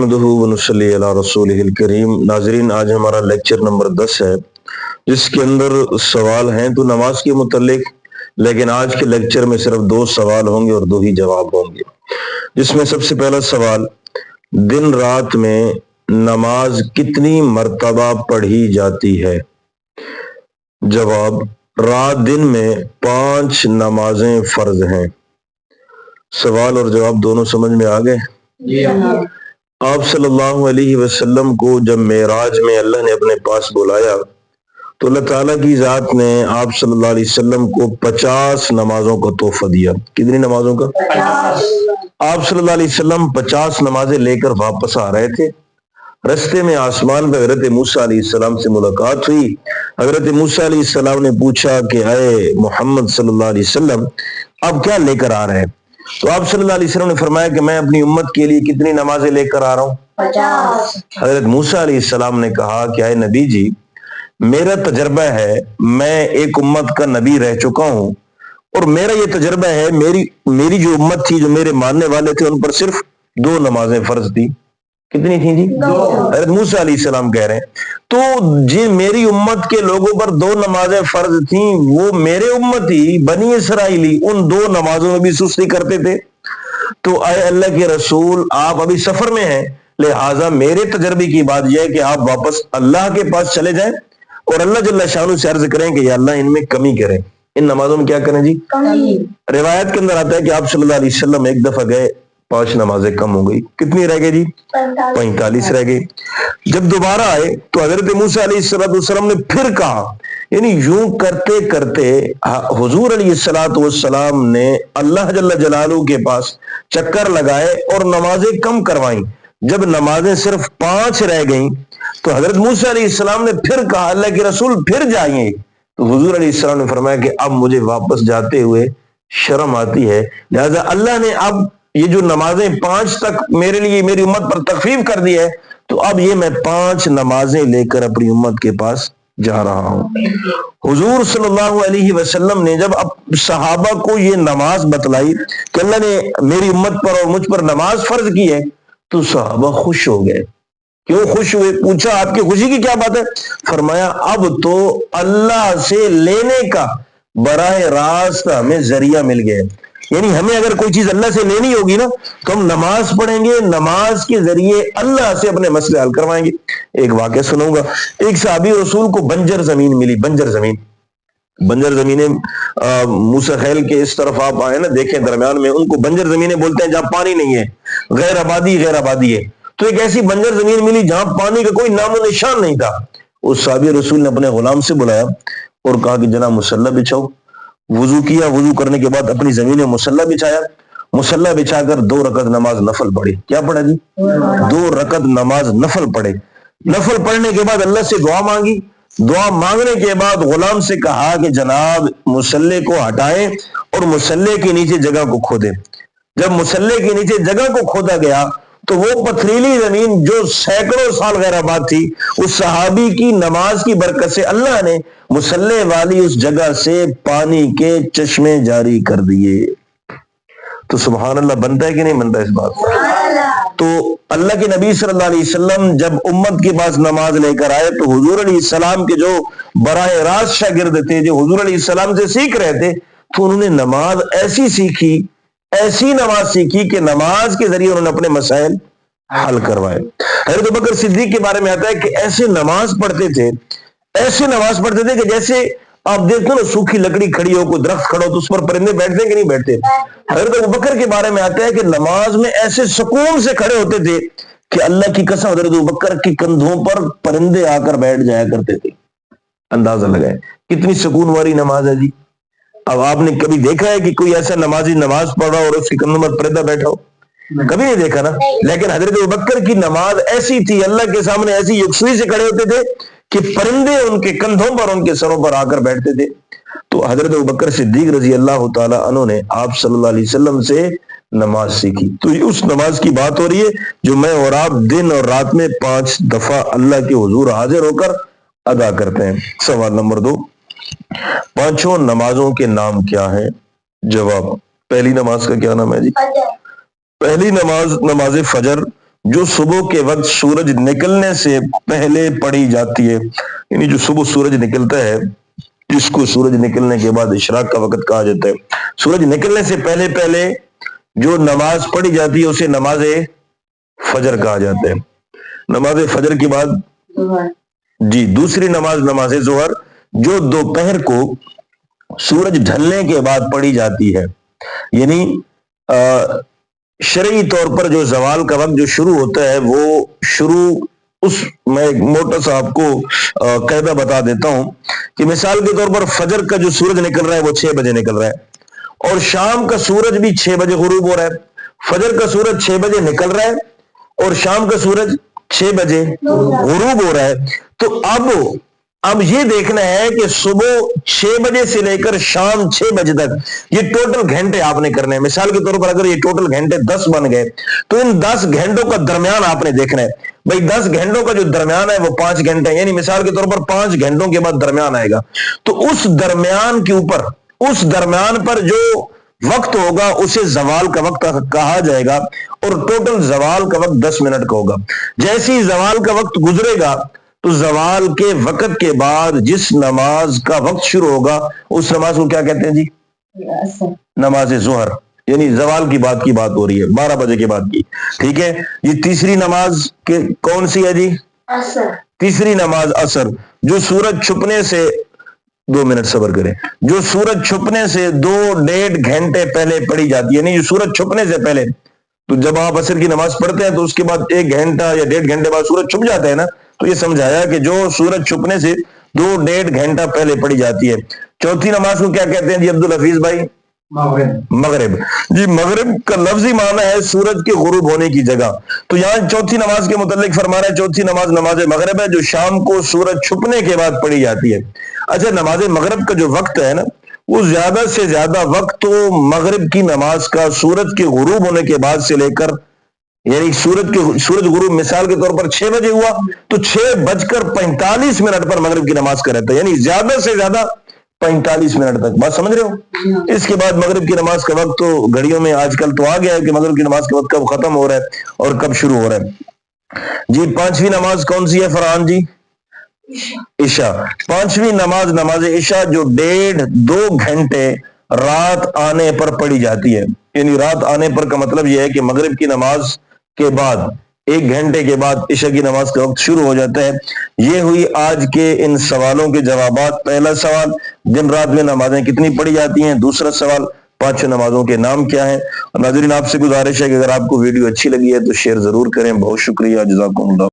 नहमदुहु व नुसल्ली अला रसूलिहिल करीम। नाज़रीन, आज हमारा लेक्चर नंबर 10 है, जिसके अंदर सवाल हैं तो नमाज के मुतल्लिक, लेकिन आज के लेक्चर में सिर्फ 2 सवाल होंगे और 2 ही जवाब होंगे। जिसमें सबसे पहला सवाल, दिन रात में नमाज कितनी मर्तबा पढ़ी जाती है? जवाब, रात दिन में 5 नमाजें फर्ज हैं। सवाल और जवाब दोनों समझ में आ गए? आप सल्लल्लाहु अलैहि वसल्लम को जब मेराज में अल्लाह ने अपने पास बुलाया तो अल्लाह ताला की जात ने आप सल्लल्लाहु अलैहि वसल्लम को 50 नमाजों का तोहफा दिया। कितनी नमाजों का? 50। आप सल्लल्लाहु अलैहि वसल्लम 50 नमाजें लेकर वापस आ रहे थे। रस्ते में आसमान पे हजरत मूसा अलैहिस्सलाम से मुलाकात हुई। हजरत मूसा अलैहिस्सलाम ने पूछा कि अय मोहम्मद सल्लल्लाहु अलैहि वसल्लम, आप क्या लेकर आ रहे हैं? तो आप सल्लल्लाहु अलैहि वसल्लम ने फरमाया कि मैं अपनी उम्मत के लिए कितनी नमाजें लेकर आ रहा हूँ? 50। हजरत मूसा अलैहिस्सलाम ने कहा कि अय नबी जी, मेरा तजर्बा है, मैं एक उम्मत का नबी रह चुका हूँ और मेरा ये तजर्बा है, मेरी जो उम्मत थी, जो मेरे मानने वाले थे, उन पर सिर्फ 2 नमाजें फर्ज थी। कितनी थी जी? 2। हजरत मूसा अलैहिस्सलाम कह रहे हैं तो जी मेरी उम्मत के लोगों पर 2 नमाजें फर्ज थी, वो मेरे उम्मती बनी इसराइली उन 2 नमाजों में भी सुस्ती करते थे। तो आए अल्लाह के रसूल, आप अभी सफर में हैं, लिहाजा मेरे तजर्बे की बात यह है कि आप वापस अल्लाह के पास चले जाएं और अल्लाह जल्ला शानु से अर्ज करें कि या अल्लाह इनमें कमी करें, इन नमाजों में क्या करें जी? कमी। रिवायत के अंदर आता है कि आप सल्लल्लाहु अलैहि वसल्लम एक दफा गए, 5 नमाजें कम हो गई। कितनी रह गई जी? 45 रह गई। जब दोबारा आए तो हजरत मूसा अलैहिस्सलाम ने फिर कहा, यानी यूं करते करते हुजूर अलैहिस्सलाम ने अल्लाह जल्ला जलालू के पास चक्कर लगाए और नमाजें कम करवाई। जब नमाजें सिर्फ 5 रह गईं तो हजरत मूसा अलैहिस्सलाम ने फिर कहा, अल्लाह के रसूल फिर जाइए। तो हुजूर अलैहिस्सलाम ने फरमाया कि अब मुझे वापस जाते हुए शर्म आती है, लिहाजा अल्लाह ने अब ये जो नमाजें 5 तक मेरे लिए, मेरी उम्मत पर तखफीफ कर दी है, तो अब ये मैं 5 नमाजें लेकर अपनी उम्मत के पास जा रहा हूं। हुजूर सल्लल्लाहु अलैहि वसल्लम ने जब अब सहाबा को ये नमाज बतलाई कि अल्लाह ने मेरी उम्मत पर और मुझ पर नमाज फर्ज की है, तो सहाबा खुश हो गए। क्यों खुश हुए? पूछा, आपकी खुशी की क्या बात है? फरमाया, अब तो अल्लाह से लेने का बराह रास्त हमें जरिया मिल गया। यानी हमें अगर कोई चीज अल्लाह से लेनी होगी ना, तो हम नमाज पढ़ेंगे, नमाज के जरिए अल्लाह से अपने मसले हल करवाएंगे। एक वाकया सुनाऊंगा। एक सहाबी रसूल को बंजर जमीन मिली। बंजर जमीनें मूसा खैल के इस तरफ आप आए ना, देखें दरमियान में, उनको बंजर जमीनें बोलते हैं जहां पानी नहीं है, गैर आबादी है। तो एक ऐसी बंजर जमीन मिली जहां पानी का कोई नामो निशान नहीं था। उस सहाबी रसूल ने अपने गुलाम से बुलाया और कहा कि जनाब मुसल्ला बिछाओ। वुजू किया, वुजू करने के बाद अपनी जमीन में मुसल्ला बिछाया। मुसल्ला बिछाकर 2 रकत नमाज नफल पढ़ी। क्या पढ़ा जी? 2 रकत नमाज नफल पढ़े। नफल पढ़ने के बाद अल्लाह से दुआ मांगी। दुआ मांगने के बाद गुलाम से कहा कि जनाब मुसल्ले को हटाएं और मुसल्ले के नीचे जगह को खोदें। जब मुसल्ले के नीचे जगह को खोदा गया तो वो पथरीली जमीन जो सैकड़ों साल गैर आबाद थी, उस सहाबी की नमाज की बरकत से अल्लाह ने मुसल्ले वाली उस जगह से पानी के चश्मे जारी कर दिए। तो सुभान अल्लाह बनता है कि नहीं बनता इस बात पर? तो अल्लाह के नबी सल्लल्लाहु अलैहि वसल्लम जब उम्मत के पास नमाज लेकर आए तो हुजूर अलैहिस्सलाम के जो बराह रास्त शागिर्द थे, जो हुजूर अलैहिस्सलाम से सीख रहे थे, तो उन्होंने नमाज ऐसी नमाज सीखी कि नमाज के जरिए उन्होंने अपने मसाइल हल करवाए। हज़रत अबू बकर सिद्दीक के बारे में आता है कि ऐसे नमाज पढ़ते थे कि जैसे आप देखो ना, सूखी लकड़ी खड़ी हो, कोई दरख्त खड़ा हो तो उस पर परिंदे बैठते कि नहीं बैठते। हज़रत अबू बकर के बारे में आता है कि नमाज में ऐसे सुकून से खड़े होते थे कि अल्लाह की कसम हज़रत अबू बकर के कंधों पर परिंदे आकर बैठ जाया करते थे। अंदाजा लगाए कितनी सुकून वाली नमाज है जी। अब आपने कभी देखा है कि कोई ऐसा नमाजी नमाज पढ़ रहा हो और उसके कंधों पर परिंदा बैठा हो? कभी नहीं देखा ना। लेकिन हजरत अबू बकर की नमाज ऐसी थी, अल्लाह के सामने ऐसी यकसुई से खड़े होते थे कि परिंदे उनके कंधों पर, उनके सरों पर आकर बैठते थे। तो हजरत अबू बकर सिद्दीक रजी अल्लाह तआला अन्हु ने आप सल्लल्लाहु अलैहि वसल्लम से नमाज सीखी। तो उस नमाज की बात हो रही है जो मैं और आप दिन और रात में 5 दफा अल्लाह के हुजूर हाजिर होकर अदा करते हैं। सवाल नंबर 2, 5 नमाजों के नाम क्या है? जवाब, पहली नमाज का क्या नाम है जी? पहली नमाज नमाज फजर, جو صبح کے وقت سورج نکلنے سے پہلے پڑھی جاتی ہے، یعنی جو صبح سورج نکلتا ہے، جس کو سورج نکلنے کے بعد اشراق کا وقت کہا جاتا ہے، سورج نکلنے سے پہلے پہلے جو نماز پڑھی جاتی ہے اسے نماز فجر کہا جاتا ہے۔ نماز فجر کے بعد جی دوسری نماز نماز ظہر، جو دوپہر کو سورج ڈھلنے کے بعد پڑھی جاتی ہے، یعنی شرعی طور پر جو زوال کا وقت جو شروع ہوتا ہے وہ شروع میں ایک موٹا سا آپ کو قاعدہ بتا دیتا ہوں کہ مثال کے طور پر فجر کا جو سورج نکل رہا ہے وہ 6 بجے نکل رہا ہے، اور شام کا سورج بھی 6 بجے غروب ہو رہا ہے۔ فجر کا سورج 6 بجے نکل رہا ہے اور شام کا سورج 6 بجے غروب ہو رہا ہے، تو اب یہ دیکھنا ہے کہ صبح 6 بجے سے لے کر شام 6 بجے تک یہ ٹوٹل گھنٹے آپ نے کرنے ہیں۔ مثال کے طور پر اگر یہ ٹوٹل گھنٹے 10 بن گئے تو ان 10 گھنٹوں کا درمیان آپ نے دیکھنا ہے۔ بھائی 10 گھنٹوں کا جو درمیان ہے وہ 5 گھنٹے، یعنی مثال کے طور پر 5 گھنٹوں کے بعد درمیان آئے گا، تو اس درمیان کے اوپر، اس درمیان پر جو وقت ہوگا اسے زوال کا وقت کہا جائے گا، اور ٹوٹل زوال کا وقت 10 منٹ کا ہوگا۔ جیسے ہی زوال کا وقت گزرے گا تو زوال کے وقت کے بعد جس نماز کا وقت شروع ہوگا اس نماز کو کیا کہتے ہیں جی؟ نماز ظہر، یعنی زوال کی بات ہو رہی ہے 12 بجے کے بعد کی، ٹھیک ہے۔ یہ تیسری نماز کون سی ہے جی؟ عصر۔ تیسری نماز عصر، جو سورج چھپنے سے 2 منٹ صبر کریں، جو سورج چھپنے سے 2.5 گھنٹے پہلے پڑھی جاتی ہے، یعنی جو سورج چھپنے سے پہلے، تو جب آپ عصر کی نماز پڑھتے ہیں تو اس کے بعد 1 گھنٹہ یا 1.5 گھنٹے بعد سورج چھپ جاتا ہے نا، تو یہ سمجھایا کہ جو سورج چھپنے سے 2.5 گھنٹہ پہلے پڑھی جاتی ہے۔ چوتھی نماز کو کیا کہتے ہیں جی عبدالحفیظ بھائی؟ مغرب۔ جی مغرب کا لفظی معنی ہے سورج کے غروب ہونے کی جگہ، تو یہاں چوتھی نماز کے متعلق فرما رہا ہے چوتھی نماز نماز مغرب ہے، جو شام کو سورج چھپنے کے بعد پڑھی جاتی ہے۔ اچھا، نماز مغرب کا جو وقت ہے نا، وہ زیادہ سے زیادہ وقت تو مغرب کی نماز کا سورج کے غروب ہونے کے بعد سے لے کر، یعنی سورج غروب مثال کے طور پر 6 بجے ہوا تو 6:45 پر مغرب کی نماز کا رہتا ہے، یعنی زیادہ سے زیادہ 45 منٹ تک۔ بات سمجھ رہے ہو؟ اس کے بعد مغرب کی نماز کا وقت تو گھڑیوں میں آج کل تو آ گیا ہے کہ مغرب کی نماز کا وقت کب ختم ہو رہا ہے اور کب شروع ہو رہا ہے۔ جی 5ویں نماز کون سی ہے فرحان جی؟ عشاء۔ 5ویں نماز نماز عشاء، جو 1.5-2 گھنٹے رات آنے پر پڑھی جاتی ہے، یعنی رات آنے پر کا مطلب یہ ہے کہ مغرب کی نماز کے بعد 1 گھنٹے کے بعد عشاء کی نماز کا وقت شروع ہو جاتا ہے۔ یہ ہوئی آج کے ان سوالوں کے جوابات۔ پہلا سوال، دن رات میں نمازیں کتنی پڑھی جاتی ہیں؟ دوسرا سوال، 5 نمازوں کے نام کیا ہیں؟ اور ناظرین آپ سے گزارش ہے کہ اگر آپ کو ویڈیو اچھی لگی ہے تو شیئر ضرور کریں۔ بہت شکریہ، جزاکم اللہ۔